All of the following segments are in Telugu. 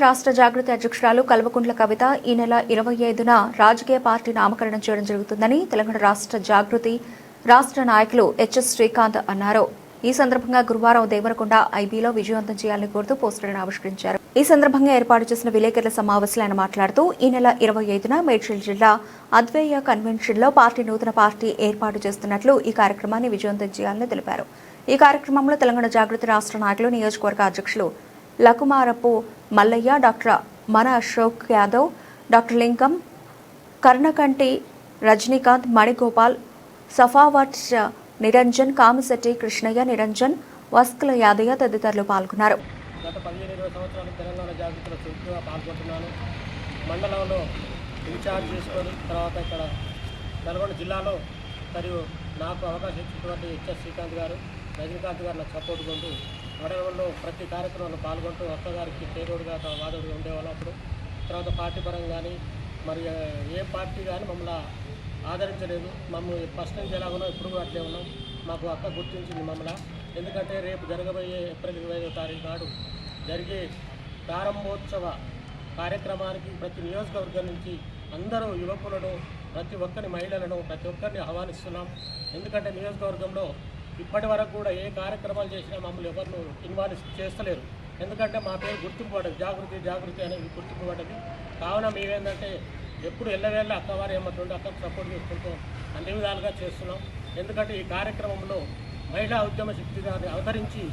రాష్ట్ర జాగృతి అధ్యక్షురాలు కల్వకుంట్ల కవిత ఈ నెల 25న రాజకీయ పార్టీ నామకరణం చేయడం జరుగుతుందని తెలంగాణ రాష్ట్ర జాగృతి రాష్ట్ర నాయకులు హెచ్ఎస్ శ్రీకాంత్ అన్నారు. ఈ సందర్భంగా గురువారం దేవరకొండ ఐబీలో విజయవంతం చేయాలని కోరుతూ పోస్టర్లను ఆవిష్కరించారు. ఈ సందర్భంగా ఏర్పాటు చేసిన విలేకరుల సమావేశంలో ఆయన మాట్లాడుతూ ఈ నెల 25న మేడ్చల్ జిల్లా అద్వైయ కన్వెన్షన్లో నూతన పార్టీ ఏర్పాటు చేస్తున్నట్లు ఈ కార్యక్రమాన్ని విజయవంతం చేయాలని తెలిపారు. ఈ కార్యక్రమంలో తెలంగాణ జాగృతి రాష్ట్ర నాయకులు నియోజకవర్గ అధ్యక్షులు లకుమారపు మల్లయ్య, డాక్టర్ మన అశోక్ యాదవ్, డాక్టర్ లింగం, కర్ణకంటి రజనీకాంత్, మణిగోపాల్, సఫావట్ నిరంజన్, కామిశెట్టి కృష్ణయ్య, నిరంజన్, వస్కల యాదయ్య తదితరులు పాల్గొన్నారు. గత 15-20 సంవత్సరాలు తెలంగాణ జాగృతిలో చురుకుగా పాల్గొంటున్నాను. మండలంలో ఇన్ఛార్జ్ చేసుకొని తర్వాత ఇక్కడ నల్గొండ జిల్లాలో మరియు నాకు అవకాశం ఇచ్చినటువంటి హెచ్ఎస్ శ్రీకాంత్ గారు, రజనీకాంత్ గారు నాకు సపోర్ట్ కొంటూ మండలంలో ప్రతి కార్యక్రమంలో పాల్గొంటూ ఒక్కగారికి పేదోడుగా వాదోడుగా ఉండేవాళ్ళు. అప్పుడు తర్వాత పార్టీ పరంగా కానీ మరి ఏ పార్టీ కానీ మమ్మల్ని ఆదరించలేదు. మమ్మల్ని ఫస్ట్ నుంచి ఎలాగో ఇప్పుడు కూడా అట్లే ఉన్నాం. మాకు అక్క గుర్తించింది మమ్మల్ని. ఎందుకంటే రేపు జరగబోయే ఏప్రిల్ 25వ తారీఖు నాడు జరిగే ప్రారంభోత్సవ కార్యక్రమానికి ప్రతి నియోజకవర్గం నుంచి అందరూ యువకులను, ప్రతి ఒక్కరి మహిళలను, ప్రతి ఒక్కరిని ఆహ్వానిస్తున్నాం. ఎందుకంటే నియోజకవర్గంలో ఇప్పటి వరకు కూడా ఏ కార్యక్రమాలు చేసినా మమ్మల్ని ఎవరిని ఇన్వాల్వ్ చేస్తలేరు. ఎందుకంటే మా పేరు గుర్తింపు పడ్డది, జాగృతి అనేది గుర్తింపు పడ్డది. కావున మేమేంటంటే ఎప్పుడు ఎల్లవేళ్ళ అక్కవారు ఏమంటుంటే అక్కకు సపోర్ట్ చేసుకుంటూ అన్ని విధాలుగా చేస్తున్నాం. ఎందుకంటే ఈ కార్యక్రమంలో మహిళా ఉద్యమ శక్తి గారిని అవతరించి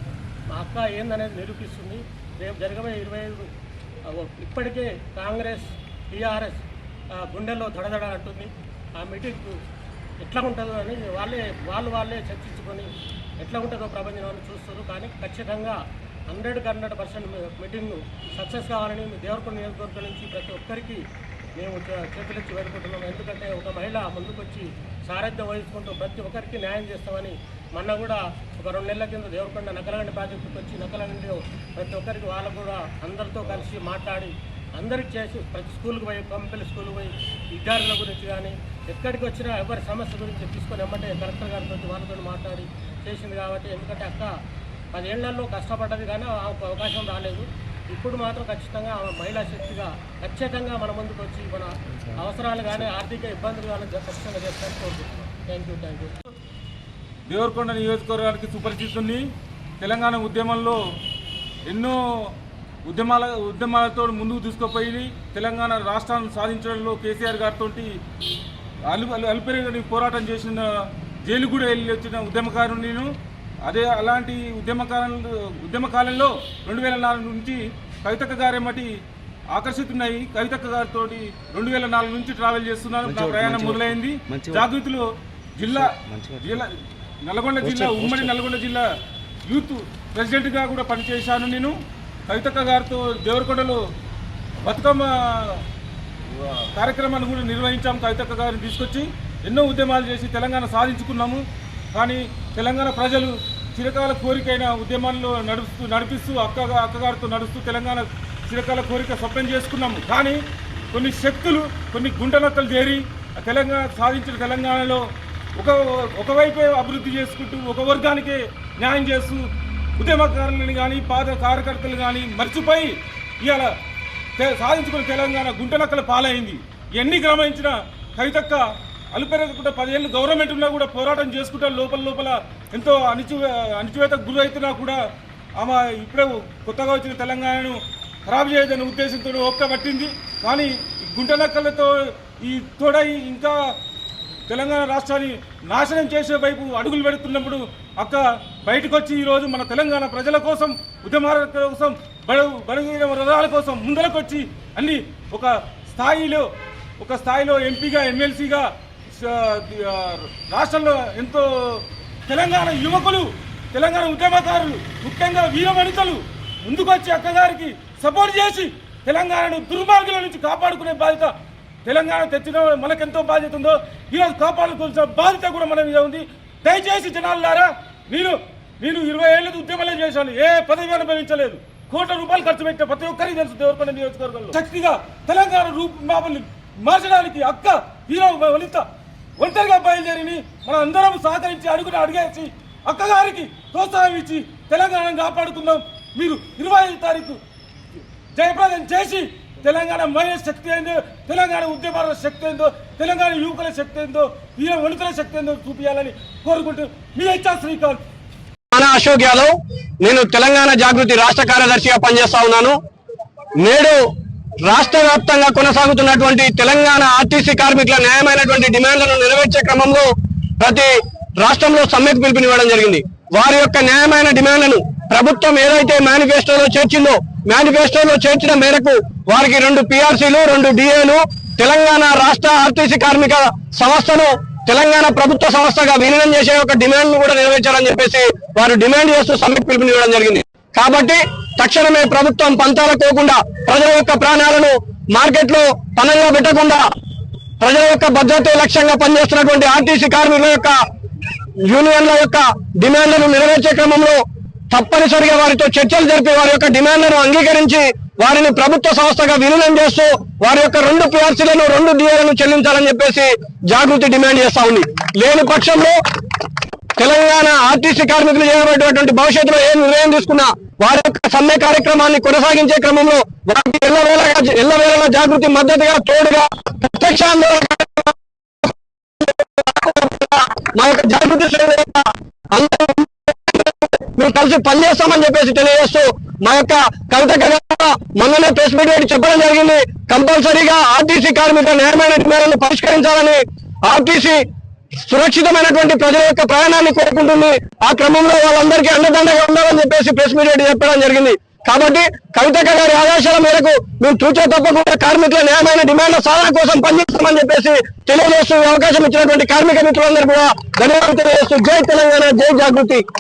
మా అక్క ఏందనేది నిరూపిస్తుంది. రేపు జరగబోయే 25 ఇప్పటికే కాంగ్రెస్, టీఆర్ఎస్ గుండెల్లో దడదడ అంటుంది. ఆ మీటింగ్ ఎట్లా ఉంటుందో అని వాళ్ళే చర్చించుకొని ఎట్లా ఉంటుందో ప్రపంచం చూస్తారు. కానీ ఖచ్చితంగా 100% మీటింగ్ సక్సెస్ కావాలని దేవరకొండ నియోజకవర్గం నుంచి ప్రతి ఒక్కరికి మేము చేతులెత్తి వేడుకుంటున్నాం. ఎందుకంటే ఒక మహిళ ముందుకొచ్చి సారథ్యం వహించుకుంటూ ప్రతి ఒక్కరికి న్యాయం చేస్తామని మొన్న కూడా ఒక 2 నెలల కింద దేవరకొండ నకలగండి ప్రాజెక్టుకి వచ్చి నకలగండిలో ప్రతి ఒక్కరికి వాళ్ళు కూడా అందరితో కలిసి మాట్లాడి అందరికి చేసి ప్రతి స్కూల్కి పోయి, కంపెనీ స్కూల్కి పోయి విద్యార్థుల గురించి కానీ ఎక్కడికి వచ్చినా ఎవరి సమస్య గురించి తీసుకొని ఎమ్మటే కలెక్టర్ గారితో వాళ్ళతో మాట్లాడి చేసింది. కాబట్టి ఎందుకంటే అక్క 10 ఏళ్లలో కష్టపడ్డది కానీ అవకాశం రాలేదు. ఇప్పుడు మాత్రం ఖచ్చితంగా మహిళా శక్తిగా ఖచ్చితంగా మన ముందుకు వచ్చి మన అవసరాలు కానీ ఆర్థిక ఇబ్బందులు కానీ ఖచ్చితంగా చేస్తారని కోరుకుంటున్నాం. Thank you. దేవరకొండ నియోజకవర్గానికి సుపరిచితుంది. తెలంగాణ ఉద్యమంలో ఎన్నో ఉద్యమాలతో ముందుకు తీసుకుపోయి తెలంగాణ రాష్ట్రాన్ని సాధించడంలో కేసీఆర్ గారితో అలుపెరగని పోరాటం చేసిన, జైలు కూడా వెళ్ళి వచ్చిన ఉద్యమకారుని నేను. అలాంటి ఉద్యమకాలంలో 2004 నుంచి కవితక్క గారేమటి ఆకర్షితున్నాయి. కవితక్క గారితో 2004 నుంచి ట్రావెల్ చేస్తున్నాను. నా ప్రయాణం మొదలైంది. జాగృతిలో నల్గొండ జిల్లా, ఉమ్మడి నల్గొండ జిల్లా యూత్ ప్రెసిడెంట్గా కూడా పనిచేశాను నేను. కవితక్క గారితో దేవరకొండలో బతుకమ్మ కార్యక్రమాన్ని కూడా నిర్వహించాము. కవితక్క గారిని తీసుకొచ్చి ఎన్నో ఉద్యమాలు చేసి తెలంగాణ సాధించుకున్నాము. కానీ తెలంగాణ ప్రజలు చిరకాల కోరికైన ఉద్యమాల్లో నడిపిస్తూ అక్కగారితో నడుస్తూ తెలంగాణ చిరకాల కోరిక స్వప్నం చేసుకున్నాము. కానీ కొన్ని శక్తులు, కొన్ని గుంటనక్కలు చేరి తెలంగాణ సాధించిన తెలంగాణలో ఒకవైపే అభివృద్ధి చేసుకుంటూ ఒక వర్గానికే న్యాయం చేస్తూ ఉద్యమకారులను కానీ కార్యకర్తలు కానీ మర్చిపోయి ఇవాళ సాధించుకున్న తెలంగాణ గుంటనక్కల పాలైంది. ఎన్ని గమనించిన కవితక్క అలుపెరగకుండా 10 ఏళ్ళు గవర్నమెంట్ ఉన్నా కూడా పోరాటం చేసుకుంటా లోపల ఎంతో అణిచివేతకు గురైతున్నా కూడా ఆమె ఇప్పుడే కొత్తగా వచ్చిన తెలంగాణను ఖరాబు చేయదనే ఉద్దేశంతో ఓపిక పట్టింది. కానీ గుంటనక్కలతో ఈ తోడై ఇంకా తెలంగాణ రాష్ట్రాన్ని నాశనం చేసే వైపు అడుగులు పెడుతున్నప్పుడు అక్క బయటకు వచ్చి ఈరోజు మన తెలంగాణ ప్రజల కోసం, ఉద్యమాల కోసం, బడుగిన వర్గాల కోసం ముందరకు వచ్చి అన్ని ఒక స్థాయిలో ఎంపీగా, ఎమ్మెల్సీగా రాష్ట్రంలో ఎంతో తెలంగాణ యువకులు, తెలంగాణ ఉద్యమకారులు, ముఖ్యంగా వీరవనితలు ముందుకొచ్చి అక్కగారికి సపోర్ట్ చేసి తెలంగాణను దుర్మార్గుల నుంచి కాపాడుకునే బాధ్యత తెలంగాణ తెచ్చిన మనకెంతో బాధ్యత ఉందో ఈరోజు కాపాడుకోవాల్సిన బాధ్యత కూడా మన మీద ఉంది. దయచేసి జనాలారా, నేను 20 ఏళ్ళ ఉద్యమాలే చేశాను. ఏ పదవి అనుభవించలేదు. కోట్ల రూపాయలు ఖర్చు పెట్టిన ప్రతి ఒక్కరికి తెలుసు. దేవరకొండ నియోజకవర్గంలో శక్తిగా తెలంగాణ రూపుమాపల్ని మార్చడానికి అక్క వీరవనిత ఒంటరిగా బయలుదేరి మన అందరం సహకరించి అడిగేసి అక్కగారికి ప్రోత్సాహం ఇచ్చి తెలంగాణను కాపాడుకుందాం. మీరు 25వ తారీఖు జయప్రదం చేసి తెలంగాణ మహిళల శక్తి ఏందో, తెలంగాణ ఉద్యమాల శక్తి ఏందో, తెలంగాణ యువకుల శక్తి ఏందో, వీర వనితల శక్తి ఏందో చూపించాలని కోరుకుంటూ మీ హెచ్ఆర్ శ్రీకాంత్. అశోక్ యాదవ్, నేను తెలంగాణ జాగృతి రాష్ట్ర కార్యదర్శిగా పనిచేస్తా ఉన్నాను. నేడు రాష్ట్ర వ్యాప్తంగా కొనసాగుతున్నటువంటి తెలంగాణ ఆర్టీసీ కార్మికుల న్యాయమైనటువంటి డిమాండ్లను నెరవేర్చే క్రమంలో ప్రతి రాష్ట్రంలో సమ్మెకు పిలుపునివ్వడం జరిగింది. వారి యొక్క న్యాయమైన డిమాండ్లను ప్రభుత్వం ఏదైతే మేనిఫెస్టోలో చేర్చిందో, మేనిఫెస్టోలో చేర్చిన మేరకు వారికి 2 PRCలు 2 DAలు, తెలంగాణ రాష్ట్ర ఆర్టీసీ కార్మిక సంస్థను తెలంగాణ ప్రభుత్వ సంస్థగా విలీనం చేసే ఒక డిమాండ్ ను కూడా నెరవేర్చాలని చెప్పేసి వారు డిమాండ్ చేస్తూ సమ్మెకు పిలుపునివ్వడం జరిగింది. కాబట్టి తక్షణమే ప్రభుత్వం పంతాల పోకుండా ప్రజల యొక్క ప్రాణాలను మార్కెట్ లో పనంగా పెట్టకుండా ప్రజల యొక్క భద్రతే లక్ష్యంగా పనిచేస్తున్నటువంటి ఆర్టీసీ కార్మికుల యొక్క యూనియన్ల యొక్క డిమాండ్లను నెరవేర్చే క్రమంలో తప్పనిసరిగా వారితో చర్చలు జరిపి వారి యొక్క డిమాండ్లను అంగీకరించి వారిని ప్రభుత్వ సంస్థగా విలీనం చేస్తూ వారి యొక్క 2 PRCలను 2 DAలను చెల్లించాలని చెప్పేసి జాగృతి డిమాండ్ చేస్తా ఉంది. లేని పక్షంలో తెలంగాణ ఆర్టీసీ కార్మికులు చేయబడేటువంటి భవిష్యత్తులో ఏ నిర్ణయం తీసుకున్నా వారి యొక్క సమ్మె కార్యక్రమాన్ని కొనసాగించే క్రమంలో వారికి ఎల్లవేళలా జాగృతి మద్దతుగా తోడుగా ప్రత్యక్ష మా యొక్క జాగృతి మేము కలిసి పనిచేస్తామని చెప్పేసి తెలియజేస్తూ మా యొక్క కవిత మొన్ననే ప్రెస్ మీట్ పెట్టి చెప్పడం జరిగింది. కంపల్సరీగా ఆర్టీసీ కార్మికుల న్యాయమైన డిమాండ్లను పరిష్కరించాలని, ఆర్టీసీ సురక్షితమైనటువంటి ప్రజల యొక్క ప్రయాణాన్ని కోరుకుంటుంది. ఆ క్రమంలో వాళ్ళందరికీ అండదండగా ఉండాలని చెప్పేసి ప్రెస్ మీట్ పెట్టి చెప్పడం జరిగింది. కాబట్టి కవితక్క గారి ఆదేశాల మేరకు మేము తూచా తప్పకుండా కార్మికుల న్యాయమైన డిమాండ్ల సాధన కోసం పనిచేస్తామని చెప్పేసి తెలియజేస్తూ అవకాశం ఇచ్చినటువంటి కార్మిక మిత్రులందరూ కూడా ధన్యవాదాలు తెలియజేస్తూ జై తెలంగాణ, జై జాగృతి.